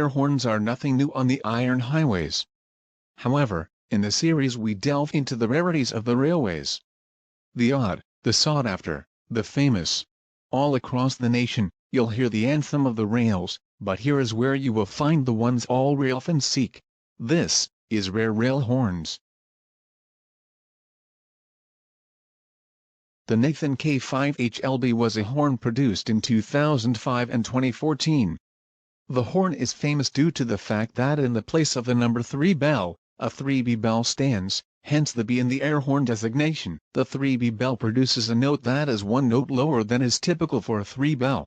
air horns are nothing new on the iron highways. However, in the series we delve into the rarities of the railways. The odd, the sought after, the famous. All across the nation, you'll hear the anthem of the rails, but here is where you will find the ones all railfans seek. This is Rare Rail Horns. The Nathan K5HLB was a horn produced in 2005 and 2014. The horn is famous due to the fact that in the place of the number 3 bell, a 3B bell stands, hence the B in the air horn designation. The 3B bell produces a note that is one note lower than is typical for a 3 bell.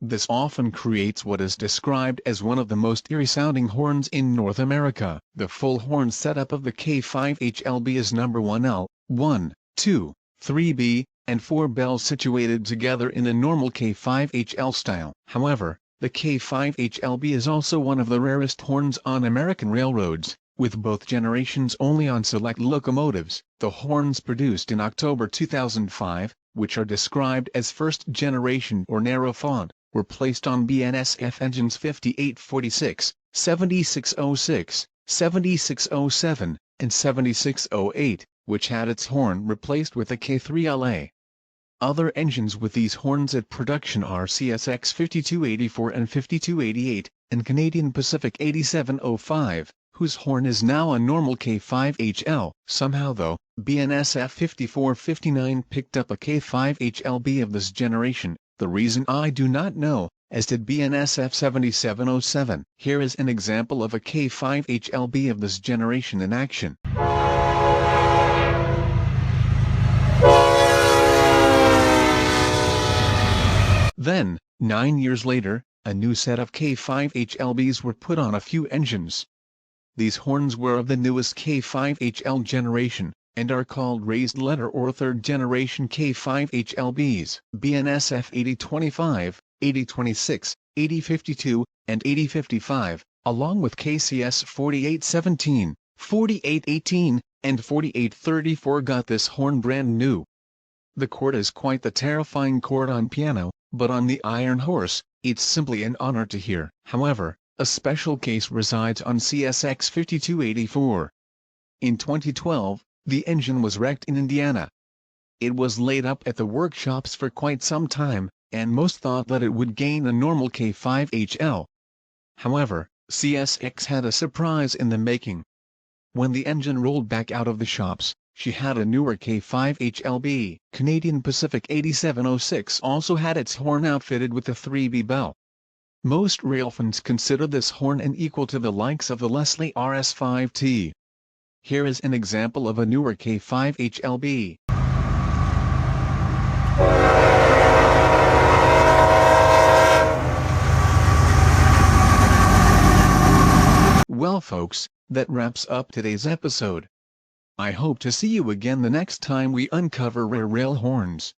This often creates what is described as one of the most eerie-sounding horns in North America. The full horn setup of the K5HLB is number 1L, 1, 2, 3B, and 4 bells situated together in a normal K5HL style. However, the K5HLB is also one of the rarest horns on American railroads, with both generations only on select locomotives. The horns produced in October 2005, which are described as first generation or narrow font, were placed on BNSF engines 5846, 7606, 7607, and 7608, which had its horn replaced with a K3LA. Other engines with these horns at production are CSX 5284 and 5288, and Canadian Pacific 8705, whose horn is now a normal K5HL. Somehow though, BNSF 5459 picked up a K5HLB of this generation, the reason I do not know, as did BNSF 7707. Here is an example of a K5HLB of this generation in action. Then, 9 years later, a new set of K5HLBs were put on a few engines. These horns were of the newest K5HL generation, and are called raised letter or third generation K5HLBs. BNSF 8025, 8026, 8052, and 8055, along with KCS 4817, 4818, and 4834 got this horn brand new. The chord is quite the terrifying chord on piano, but on the Iron Horse, it's simply an honor to hear. However, a special case resides on CSX 5284. In 2012, the engine was wrecked in Indiana. It was laid up at the workshops for quite some time, and most thought that it would gain a normal K5HL. However, CSX had a surprise in the making. When the engine rolled back out of the shops, she had a newer K5HLB. Canadian Pacific 8706 also had its horn outfitted with a 3B bell. Most railfans consider this horn an equal to the likes of the Leslie RS5T. Here is an example of a newer K5HLB. Well folks, that wraps up today's episode. I hope to see you again the next time we uncover rare rail horns.